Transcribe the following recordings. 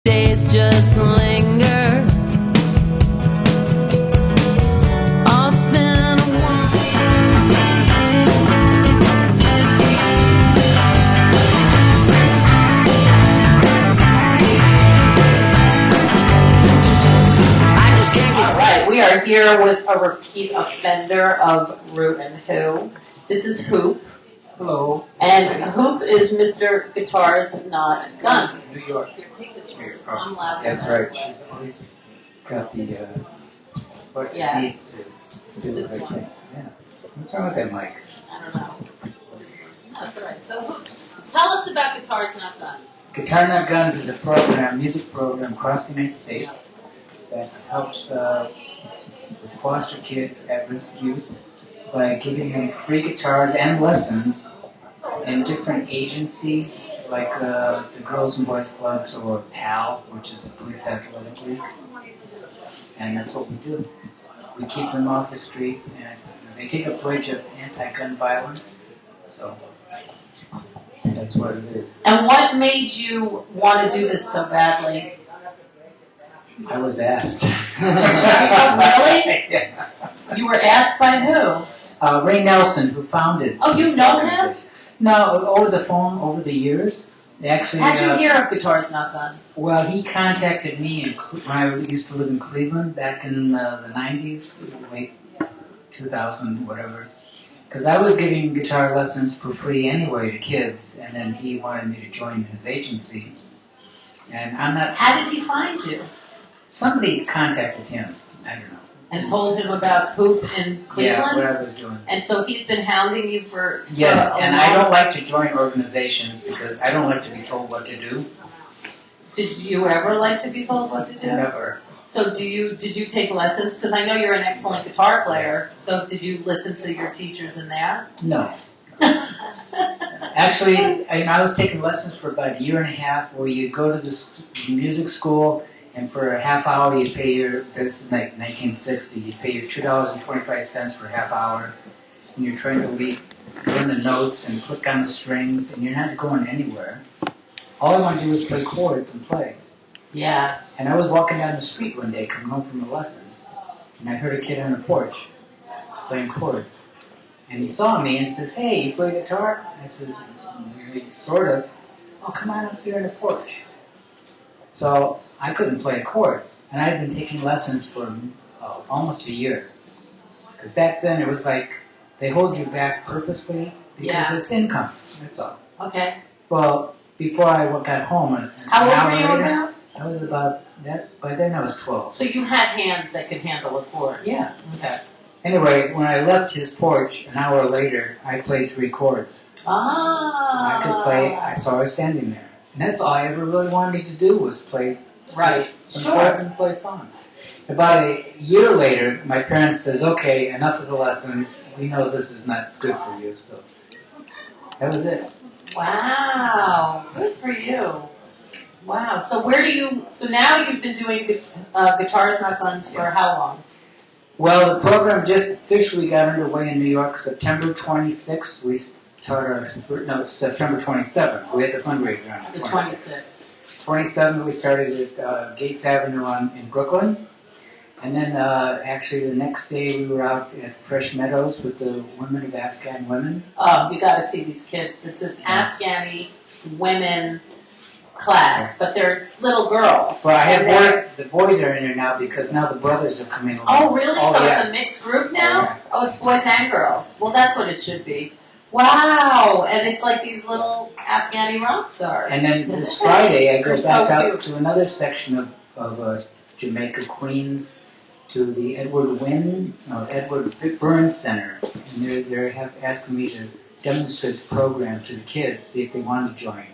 Days just linger. Often I just can't get. All right, we are here with a repeat offender of rew-who-nyc. This is hOOp. Hello. And hOOp is Mr. Guitars Not Guns. New York. I'm laughing. That's right. She's always got the what Yeah. it needs to do This what I one. think. Yeah. What's wrong with that mic? I don't know. That's all right. So hOOp, tell us about Guitars Not Guns. Guitar Not Guns is a program, music program across the United States that helps with foster kids, at-risk youth, by giving them free guitars and lessons in different agencies like the Girls and Boys Clubs or PAL, which is the Police Athletic League. And that's what we do. We keep them off the street, and they take a pledge of anti-gun violence. So that's what it is. And what made you want to do this so badly? I was asked. Really? Yeah. You were asked by who? Ray Nelson, who founded. Oh, you this know him? organization. No, over the phone, over the years. They actually. How'd you hear of Guitars Not Guns? Well, he contacted me when I used to live in Cleveland back in the 90s, late 2000, whatever. Because I was giving guitar lessons for free anyway to kids, and then he wanted me to join his agency. And I'm not. How did he find you? Somebody contacted him. I don't know. And told him about hOOp in Cleveland? Yeah, what I was doing. And so he's been hounding you for Yes, a and long- I don't like to join organizations because I don't like to be told what to do. Did you ever like to be told what to do? Never. So did you take lessons? Because I know you're an excellent guitar player. So did you listen to your teachers in there? No. Actually, I was taking lessons for about a year and a half where you go to the music school and for a half hour you pay this is like 1960, you pay your $2.25 for a half hour and you're trying to learn the notes and click on the strings and you're not going anywhere. All I want to do is play chords and play. Yeah. And I was walking down the street one day coming home from a lesson and I heard a kid on the porch playing chords. And he saw me and says, "Hey, you play guitar?" I says, "Sort of." "Oh, come on up here on the porch." So I couldn't play a chord. And I had been taking lessons for almost a year. Because back then it was like, they hold you back purposely because it's income. That's all. Okay. Well, before I got home, an How old hour were you later, about? I was about that. By then I was 12. So you had hands that could handle a chord. Yeah. Okay. Anyway, when I left his porch, an hour later, I played 3 chords. Ah. I could play, I saw her standing there. And that's all I ever really wanted to do was play some chords and play songs. About a year later, my parents says, "Okay, enough of the lessons. We know this is not good for you." So that was it. Wow. Good for you. Wow. So so now you've been doing Guitars Not Guns for how long? Well, the program just officially got underway in New York September 26th. We started September 27th. We had the fundraiser on The 26th. 27th, we started at Gates Avenue in Brooklyn. And then actually the next day we were out at Fresh Meadows with the women of Afghan women. Oh, you got to see these kids. It's an Afghani women's class, but they're little girls. Well, I have boys. The boys are in there now because now the brothers have come in. Oh, really? Oh, So yeah. it's a mixed group now? Yeah. Oh, it's boys and girls. Well, that's what it should be. Wow. And it's like these little Afghani rock stars. And then this Friday I go They're back so out cute. to another section of Jamaica, Queens, to the Edward Burns Center. And they have asked me to demonstrate the program to the kids, see if they want to join.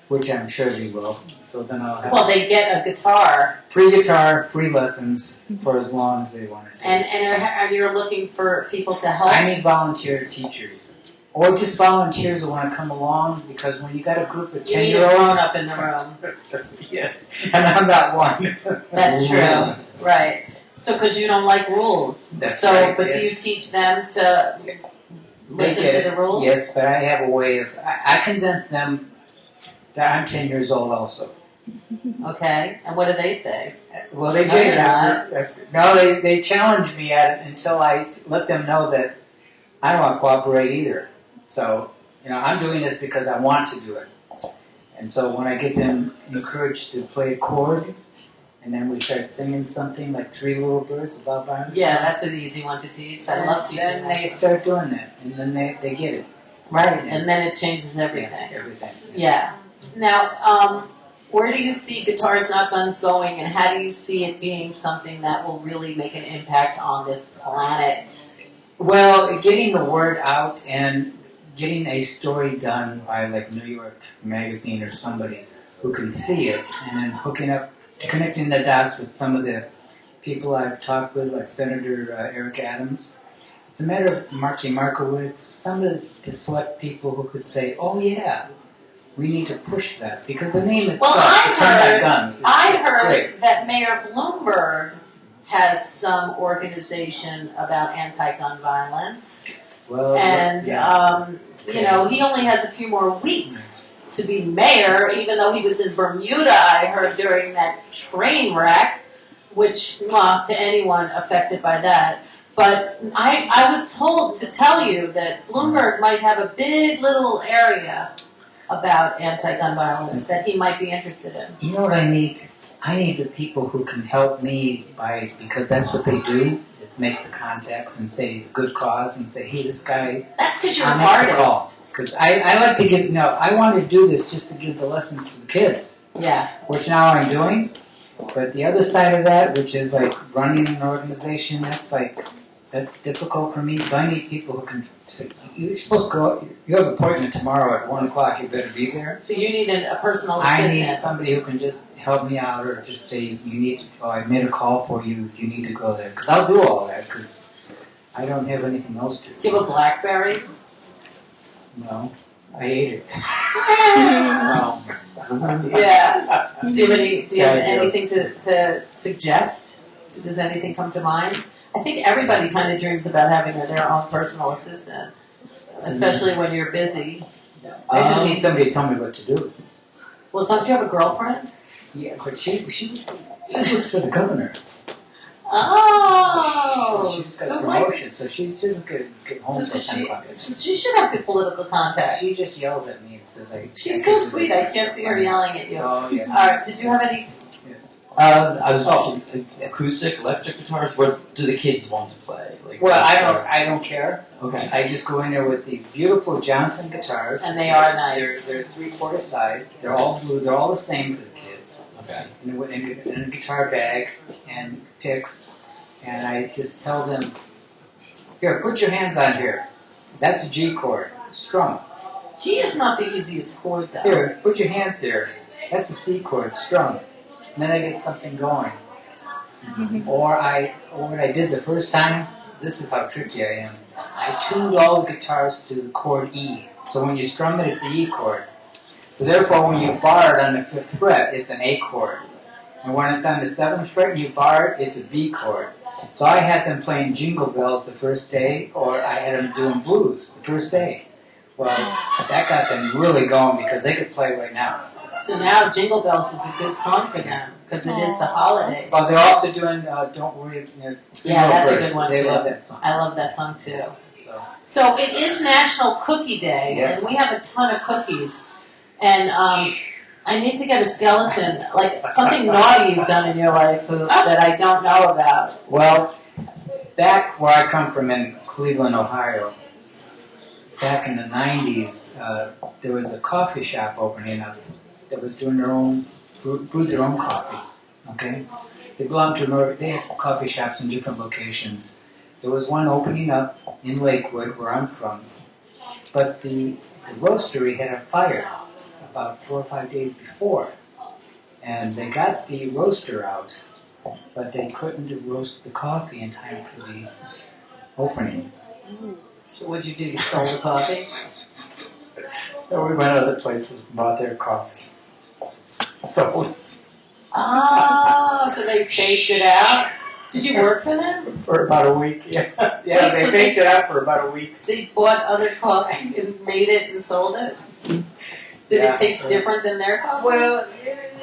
Which I'm sure they will. So then I'll have Well, they get a guitar. free guitar, free lessons for as long as they want to. And you're looking for people to help. I need volunteer teachers. Or just volunteers who want to come along, because when you got a group of You need a 10-year-olds... grown-up in the room. Yes, and I'm not one. That's true. Right. So, because you don't like rules. That's right, But do you yes. teach them to Yes. listen to the rules? Yes, but I have a way of... I convince them that I'm 10 years old also. Okay, and what do they say? Well, they No, did. you're No, they challenged me at it until I let them know that I don't want to cooperate either. So, I'm doing this because I want to do it. And so when I get them encouraged to play a chord, and then we start singing something like Three Little Birds about violence. Yeah, that's an easy one to teach. I love teaching Then that. they start doing that, and then they get it. Right, and then it changes everything. Yeah, everything. Yeah. Now, where do you see Guitars Not Guns going, and how do you see it being something that will really make an impact on this planet? Well, getting the word out and getting a story done by like New York Magazine or somebody who can see it, and then connecting the dots with some of the people I've talked with, like Senator Eric Adams. It's a matter of Marty Markowitz, some of the select people who could say, oh yeah, we need to push that, because the name itself, Well, Guns, I it's heard great. that Mayor Bloomberg has some organization about anti-gun violence, Well, and he only has a few more weeks to be mayor, even though he was in Bermuda, I heard, during that train wreck, which, to anyone affected by that. But I was told to tell you that Bloomberg might have a big little area about anti-gun violence that he might be interested in. You know what I need? I need the people who can help me because that's what they do, is make the contacts and say good cause and say, hey, this guy, That's because you're an I'll make the call. artist. Because I like to give, I want to do this just to give the lessons to the kids, Yeah. which now I'm doing. But the other side of that, which is like running an organization, that's difficult for me. So I need people who can say, you're supposed to go, you have an appointment tomorrow at 1 o'clock, you better be there. So you need a personal I assistant. need somebody who can just help me out, or just say, I made a call for you, you need to go there. Because I'll do all that, because I don't have anything else to do. Do you have a BlackBerry? No, I ate it. Yeah. Do you have Yeah, I do. anything to suggest? Does anything come to mind? I think everybody kind of dreams about having their own personal assistant, especially when you're busy. I just need somebody to tell me what to do. Well, don't you have a girlfriend? Yeah, but she works for the governor. Oh, She's got so a promotion, so she doesn't get home till 10 o'clock. she should have good political contacts. She just yells at me and says, She's so sweet. I can't see her yelling at you. Oh, yes. All right. Did you have any? Yes. I was acoustic, electric guitars. What do the kids want to play? Well, I don't care. Okay. I just go in there with these beautiful Johnson guitars. And they are nice. They're 3/4 size. They're all blue. They're all the same for the kids. Okay. In a guitar bag and picks, and I just tell them, here, put your hands on here. That's a G chord, strum. G is not the easiest chord, though. Here, put your hands here. That's a C chord, strum. And then I get something going. Or what I did the first time, this is how tricky I am. I tuned all the guitars to the chord E. So when you strum it, it's an E chord. So therefore, when you bar it on the 5th fret, it's an A chord. And when it's on the 7th fret and you bar it, it's a B chord. So I had them playing Jingle Bells the first day, or I had them doing blues the first day. Well, that got them really going because they could play right now. So now Jingle Bells is a good song for them because it is the holidays. Well, they're also doing Don't Worry. Yeah, that's a good one, They too. love that song. I love that song too. So, So it is National Cookie Day, Yes. and we have a ton of cookies. And I need to get a skeleton, like something naughty you've done in your life that I don't know about. well, back where I come from in Cleveland, Ohio, back in the 90s, there was a coffee shop opening up that was doing brewed their own coffee. Okay, they belonged to they had coffee shops in different locations. There was one opening up in Lakewood, where I'm from, but the roastery had a fire about 4 or 5 days before, and they got the roaster out, but they couldn't roast the coffee in time for the opening. So what'd you do? You stole the coffee? So we went other places and bought their coffee. So Oh, so they faked it out? Did you work for them? for about a week, yeah. Wait, They so baked it out for about a week. They bought other coffee and made it and sold it? Did Yeah. it taste different than their coffee? Well,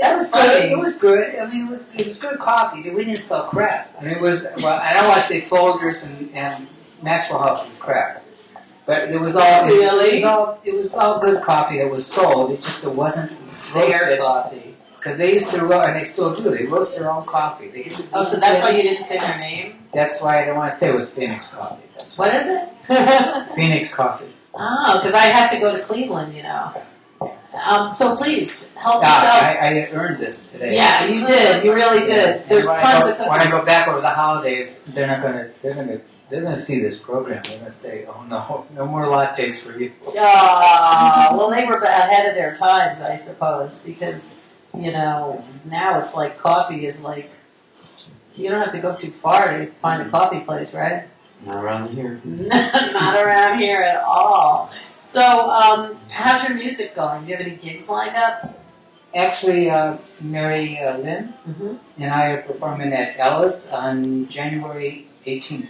That was funny. It was good. I mean, it was good coffee. We didn't sell crap. I mean, it was, well, I don't want to say Folgers and Maxwell House was crap. But it was all, Really? it was all good coffee that was sold. It wasn't Their roasted. coffee. Because they used to roast, and they still do, they roast their own coffee. They get the Oh, so that's why you didn't say their name? That's why I don't want to say it was Phoenix Coffee. What is it? Phoenix Coffee. Oh, because I have to go to Cleveland, you know. So please, help us out. I earned this today. Yeah, you did. You really did. And There's when tons of When I cookies. go back over the holidays, they're gonna see this program. They're gonna say, "Oh no more lattes for you." Well, they were ahead of their times, I suppose, because, you know, now it's like coffee is like, you don't have to go too far to find a coffee place, right? Not around here. Not around here at all. So, how's your music going? Do you have any gigs lined up? Actually, Mary Lynn Mm-hmm. and I are performing at Ellis on January 18th.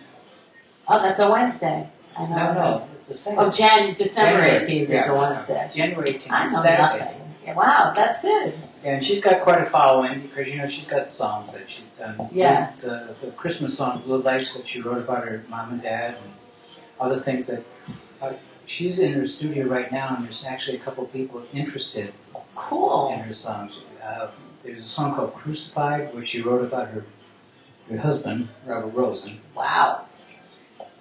Oh, that's a Wednesday. I know. No, it's the same. Oh, December 18th is Yeah, a Wednesday. January 18th. I know Saturday. nothing. Yeah, wow, that's good. And she's got quite a following because, you know, she's got songs that she's done. Yeah. The Christmas song, Blue Lights, that she wrote about her mom and dad and other things that... she's in her studio right now, and there's actually a couple people interested in Cool. her songs. There's a song called Crucified, which she wrote about her husband, Robert Rosen. Wow.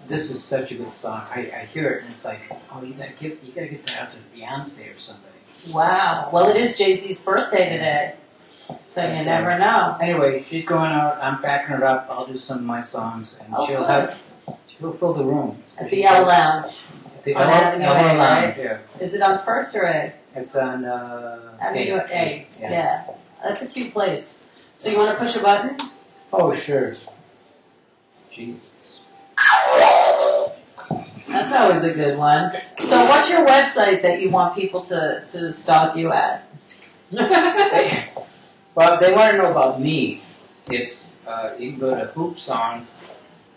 This is such a good song. I hear it, and it's like, oh, you gotta get that out to Beyonce or somebody. Wow. Well, it is Jay-Z's birthday today, so you never know. Anyway, she's going out. I'm backing her up. I'll do some of my songs, and Oh, she'll fill the room At the L Lounge. At the On Avenue A, Lounge, right? yeah. Is it on First or A? It's on Avenue A. Yeah. Yeah. That's a cute place. So you want to push a button? Oh, sure. Jeez. That's always a good one. So what's your website that you want people to stalk you at? Well, they want to know about me. It's you can go to hOOp songs,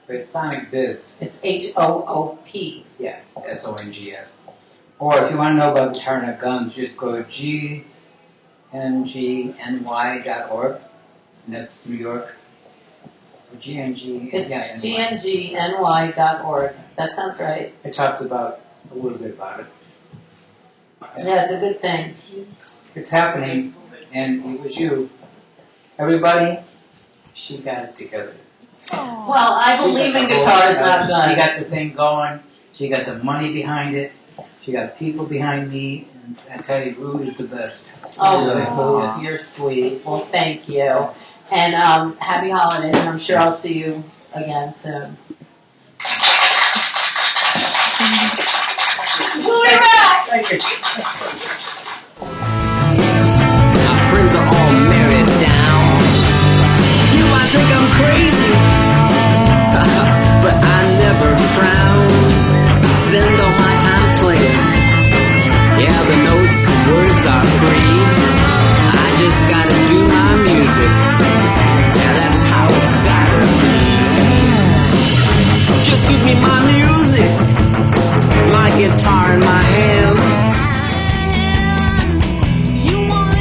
but it's Sonic Biz. It's HOOP. Yeah, SONGS. Or if you want to know about Guitar Nut Guns, just go to gngny.org, and that's New York. Or GNG. It's yeah, gngny.org. That sounds right. It talks about a little bit about it. Yeah, it's a good thing. It's happening, and it was you. Everybody, she got it together. Well, I believe in She got the guitars, whole- not guns. She got the thing going. She got the money behind it. She got people behind me. And I tell you, Rue is the best. Oh, Really. Boo, you're sweet. Well, thank you. And happy holidays, and I'm sure I'll see you again soon. We'll be back! Thank you. My friends are all married down. You might think I'm crazy, but I never frown. Spend all my time playing. Yeah, the notes and words are free. I just gotta do my music. Yeah, that's how it's gotta be. Just give me my music.